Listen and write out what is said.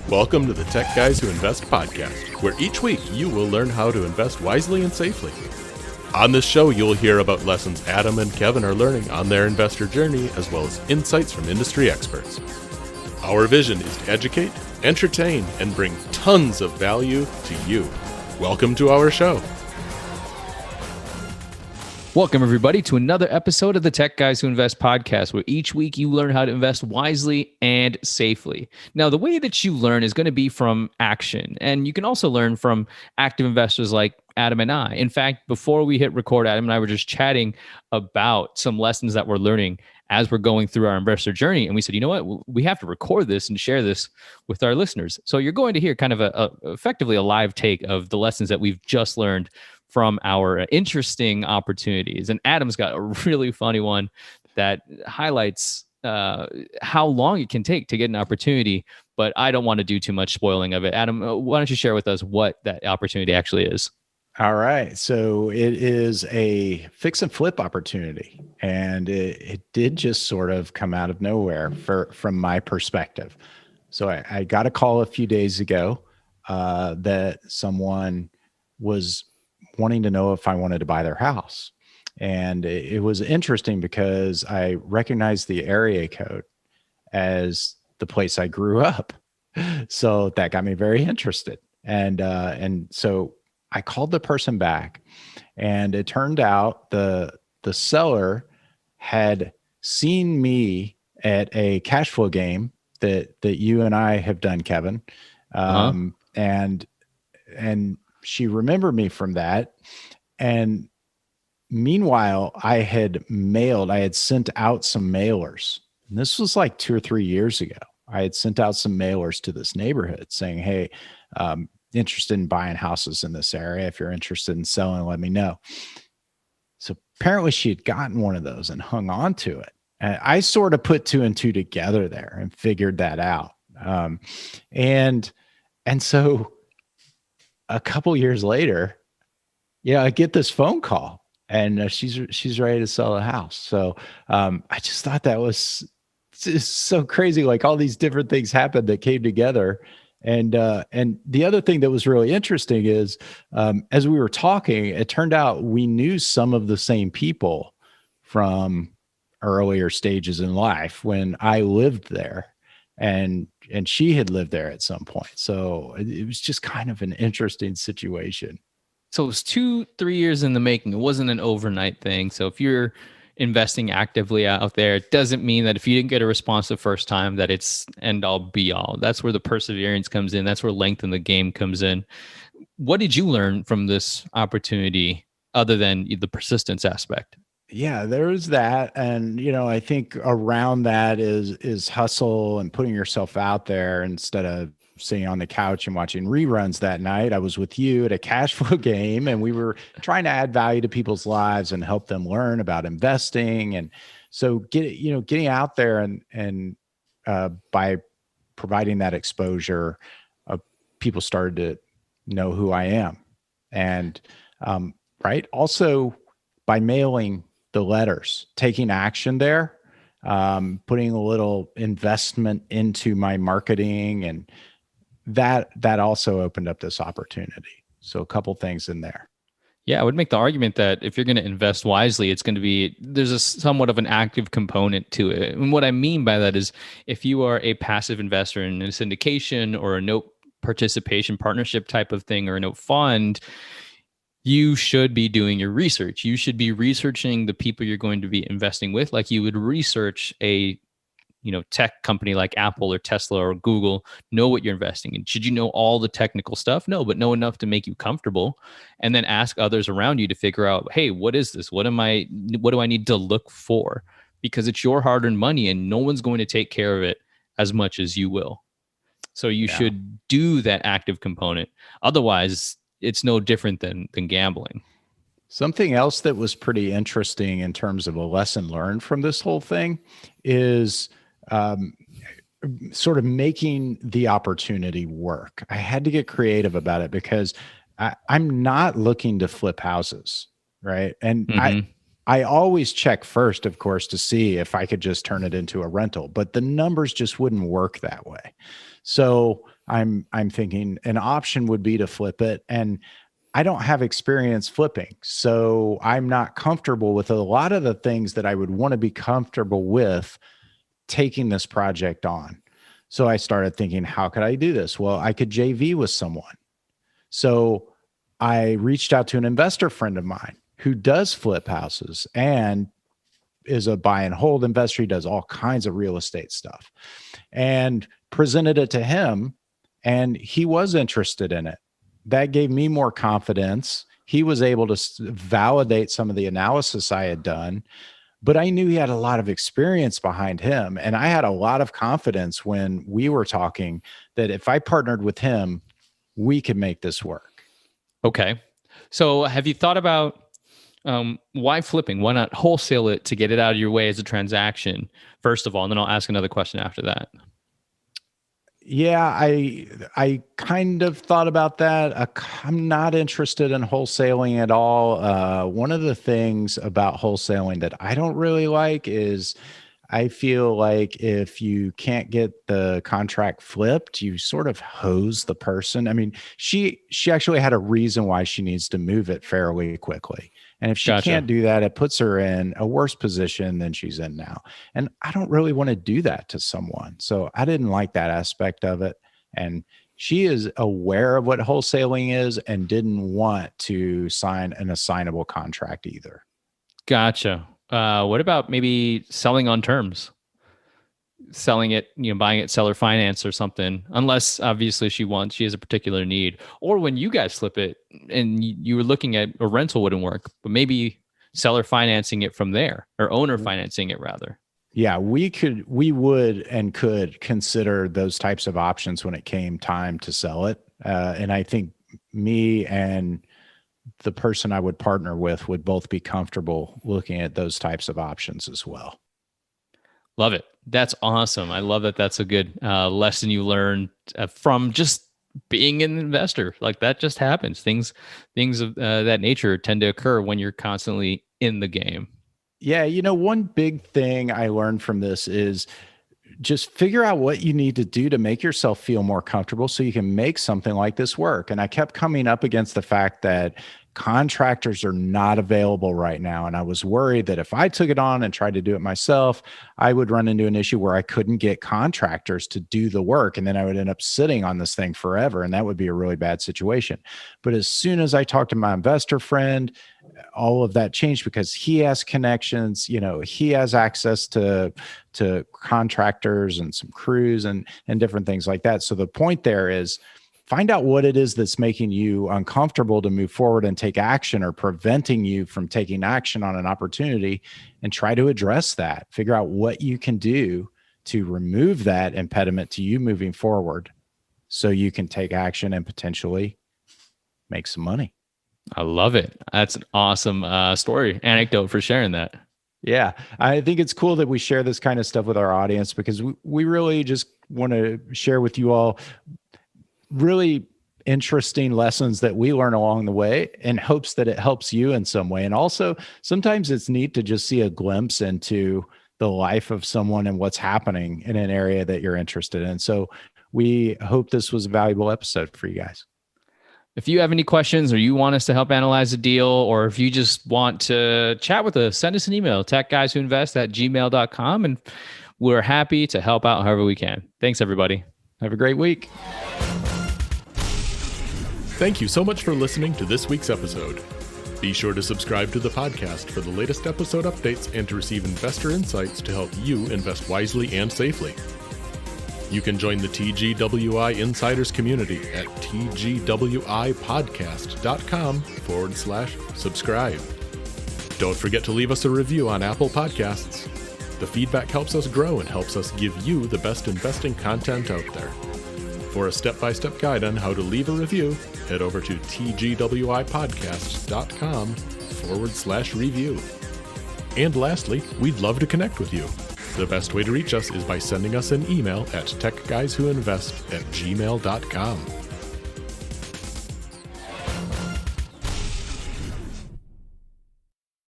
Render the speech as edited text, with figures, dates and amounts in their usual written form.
Welcome to the Tech Guys Who Invest podcast, where each week you will learn how to invest wisely and safely. On this show, you'll hear about lessons Adam and Kevin are learning on their investor journey, as well as insights from industry experts. Our vision is to educate, entertain, and bring tons of value to you. Welcome to our show. Welcome, everybody, to another episode of the Tech Guys Who Invest podcast, where each week you learn how to invest wisely and safely. Now, the way that you learn is going to be from action, and you can also learn from active investors like Adam and I. In fact, before we hit record, Adam and I were just chatting about some lessons that we're learning as we're going through our investor journey. And we said, you know what, we have to record this and share this with our listeners. So you're going to hear kind of effectively a live take of the lessons that we've just learned from our interesting opportunities. And Adam's got a really funny one that highlights how long it can take to get an opportunity, but I don't want to do too much spoiling of it. Adam, why don't you share with us what that opportunity actually is? All right. So it is a fix and flip opportunity. And it did just sort of come out of nowhere from my perspective. So I got a call a few days ago that someone was wanting to know if I wanted to buy their house. And it was interesting because I recognized the area code as the place I grew up. So that got me very interested. And so I called the person back, and it turned out the seller had seen me at a cash flow game that you and I have done, Kevin. And she remembered me from that. And meanwhile, I had sent out some mailers. And this was like 2 or 3 years ago. I had sent out some mailers to this neighborhood saying, hey, interested in buying houses in this area. If you're interested in selling, let me know. So apparently she had gotten one of those and hung on to it. And I sort of put 2 and 2 together there and figured that out. And so a couple years later, I get this phone call, and she's ready to sell the house. So I just thought that was just so crazy. Like all these different things happened that came together. And the other thing that was really interesting is, as we were talking, it turned out we knew some of the same people from earlier stages in life when I lived there, and she had lived there at some point. So it was just kind of an interesting situation. So it was 2-3 years in the making. It wasn't an overnight thing. So if you're investing actively out there, it doesn't mean that if you didn't get a response the first time that it's end all be all. That's where the perseverance comes in. That's where length in the game comes in. What did you learn from this opportunity other than the persistence aspect? Yeah, there's that. And, I think around that is hustle and putting yourself out there instead of sitting on the couch and watching reruns that night. I was with you at a cash flow game, and we were trying to add value to people's lives and help them learn about investing. And so getting out there and by providing that exposure, people started to know who I am. And right. Also by mailing the letters, taking action there, putting a little investment into my marketing, and that also opened up this opportunity. So a couple things in there. Yeah, I would make the argument that if you're going to invest wisely, there's a somewhat of an active component to it. And what I mean by that is if you are a passive investor in a syndication or a note participation partnership type of thing or a note fund, you should be doing your research. You should be researching the people you're going to be investing with, like you would research a tech company like Apple or Tesla or Google. Know what you're investing in. Should you know all the technical stuff? No, but know enough to make you comfortable, and then ask others around you to figure out, hey, what is this? What do I need to look for? Because it's your hard-earned money, and no one's going to take care of it as much as you will. So you should do that active component. Otherwise, it's no different than gambling. Something else that was pretty interesting in terms of a lesson learned from this whole thing is sort of making the opportunity work. I had to get creative about it because I'm not looking to flip houses, right? And I always check first, of course, to see if I could just turn it into a rental, but the numbers just wouldn't work that way. So I'm thinking an option would be to flip it. And I don't have experience flipping. So I'm not comfortable with a lot of the things that I would want to be comfortable with taking this project on. So I started thinking, how could I do this? Well, I could JV with someone. So I reached out to an investor friend of mine who does flip houses and is a buy and hold investor. He does all kinds of real estate stuff, and presented it to him, and he was interested in it. That gave me more confidence. He was able to validate some of the analysis I had done, but I knew he had a lot of experience behind him. And I had a lot of confidence when we were talking that if I partnered with him, we could make this work. Okay. So have you thought about why flipping? Why not wholesale it to get it out of your way as a transaction, first of all, and then I'll ask another question after that. Yeah, I kind of thought about that. I'm not interested in wholesaling at all. One of the things about wholesaling that I don't really like is I feel like if you can't get the contract flipped, you sort of hose the person. I mean, she actually had a reason why she needs to move it fairly quickly. And if she can't do that, it puts her in a worse position than she's in now. And I don't really want to do that to someone. So I didn't like that aspect of it. And she is aware of what wholesaling is and didn't want to sign an assignable contract either. Gotcha. What about maybe selling on terms? Selling it, buying it seller finance or something, unless obviously she has a particular need. Or when you guys flip it and you were looking at a rental wouldn't work, but maybe seller financing it from there, or owner financing it rather. Yeah, we would and could consider those types of options when it came time to sell it. And I think me and the person I would partner with would both be comfortable looking at those types of options as well. Love it. That's awesome. I love that. That's a good lesson you learned from just being an investor. Like that just happens. Things of that nature tend to occur when you're constantly in the game. Yeah. One big thing I learned from this is just figure out what you need to do to make yourself feel more comfortable so you can make something like this work. And I kept coming up against the fact that contractors are not available right now. And I was worried that if I took it on and tried to do it myself, I would run into an issue where I couldn't get contractors to do the work. And then I would end up sitting on this thing forever. And that would be a really bad situation. But as soon as I talked to my investor friend, all of that changed because he has connections, he has access to contractors and some crews and different things like that. So the point there is, find out what it is that's making you uncomfortable to move forward and take action, or preventing you from taking action on an opportunity, and try to address that. Figure out what you can do to remove that impediment to you moving forward so you can take action and potentially make some money. I love it. That's an awesome anecdote for sharing that. Yeah, I think it's cool that we share this kind of stuff with our audience, because we really just want to share with you all really interesting lessons that we learn along the way, in hopes that it helps you in some way. And also, sometimes it's neat to just see a glimpse into the life of someone and what's happening in an area that you're interested in. So we hope this was a valuable episode for you guys. If you have any questions, or you want us to help analyze a deal, or if you just want to chat with us, send us an email, techguyswhoinvest@gmail.com, and we're happy to help out however we can. Thanks, everybody. Have a great week. Thank you so much for listening to this week's episode. Be sure to subscribe to the podcast for the latest episode updates and to receive investor insights to help you invest wisely and safely. You can join the TGWI Insiders community at tgwipodcast.com/subscribe. Don't forget to leave us a review on Apple Podcasts. The feedback helps us grow and helps us give you the best investing content out there. For a step-by-step guide on how to leave a review, head over to tgwipodcast.com/review. And lastly, we'd love to connect with you. The best way to reach us is by sending us an email at techguyswhoinvest@gmail.com.